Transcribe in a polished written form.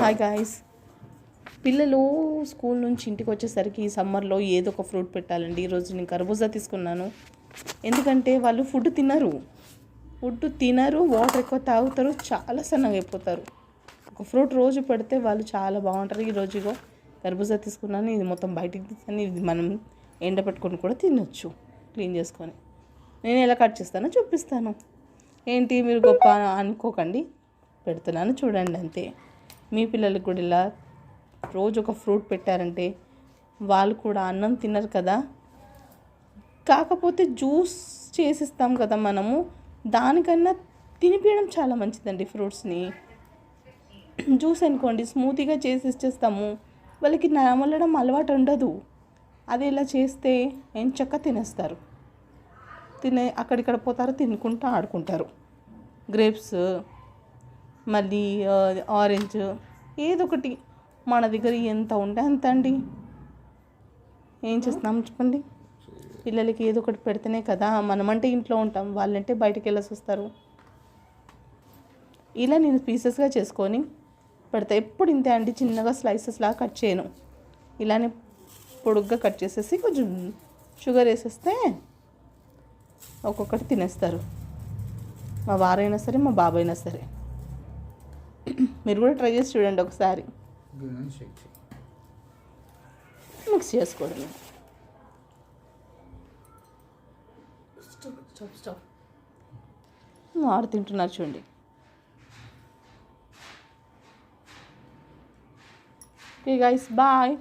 Hi guys. పిల్లలు school నుంచి ఇంటికి వచ్చేసరికి సమ్మర్లో ఏదో ఒక ఫ్రూట్ పెట్టాలండి. ఈరోజు నేను కర్బూజా తీసుకున్నాను. ఎందుకంటే వాళ్ళు ఫుడ్ తినరు, వాటర్ ఎక్కువ తాగుతారు, చాలా సన్నగా అయిపోతారు. ఒక ఫ్రూట్ రోజు పెడితే వాళ్ళు చాలా బాగుంటారు. ఈరోజు ఇగో కర్బూజా తీసుకున్నాను. ఇది మొత్తం బయటికి తీసాను. ఇది మనం ఎండ పెట్టుకొని కూడా తినొచ్చు క్లీన్ చేసుకొని. నేను ఎలా కట్ చేస్తానో చూపిస్తాను. ఏంటి మీరు గొప్ప అనుకోకండి, పెడుతున్నాను చూడండి అంతే. మీ పిల్లలకు కూడా ఇలా రోజు ఒక ఫ్రూట్ పెట్టారంటే వాళ్ళు కూడా అన్నం తినరు కదా. కాకపోతే జ్యూస్ చేసిస్తాం కదా మనము, దానికన్నా తినిపించడం చాలా మంచిదండి. ఫ్రూట్స్ని జ్యూస్ అనుకోండి స్మూతీగా చేసి ఇచ్చేస్తాము, వాళ్ళకి నమలడం అలవాటు ఉండదు. అది ఇలా చేస్తే ఏం చక్క తినేస్తారు. అక్కడిక్కడ పోతారు, తినుకుంటూ ఆడుకుంటారు. గ్రేప్స్, మళ్ళీ ఆరెంజ్, ఏదో ఒకటి మన దగ్గర ఎంత ఉంటే అంత అండి. ఏం చేస్తున్నాం చెప్పండి. పిల్లలకి ఏదో ఒకటి పెడితేనే కదా, మనమంటే ఇంట్లో ఉంటాం, వాళ్ళంటే బయటికి వెళ్ళేసి వస్తారు. ఇలా నేను పీసెస్గా చేసుకొని పెడతా. ఎప్పుడు ఇంతే అండి, చిన్నగా స్లైసెస్లా కట్ చేయను. ఇలానే పొడుగ్గా కట్ చేసేసి కొంచెం షుగర్ వేసేస్తే ఒక్కొక్కటి తినేస్తారు. మా వారైనా సరే, మా బాబైనా సరే. మీరు కూడా ట్రై చేసి చూడండి ఒకసారి. మిక్స్ చేసుకోవడం. ఆరు తింటున్నారు చూడండి. Okay guys, bye.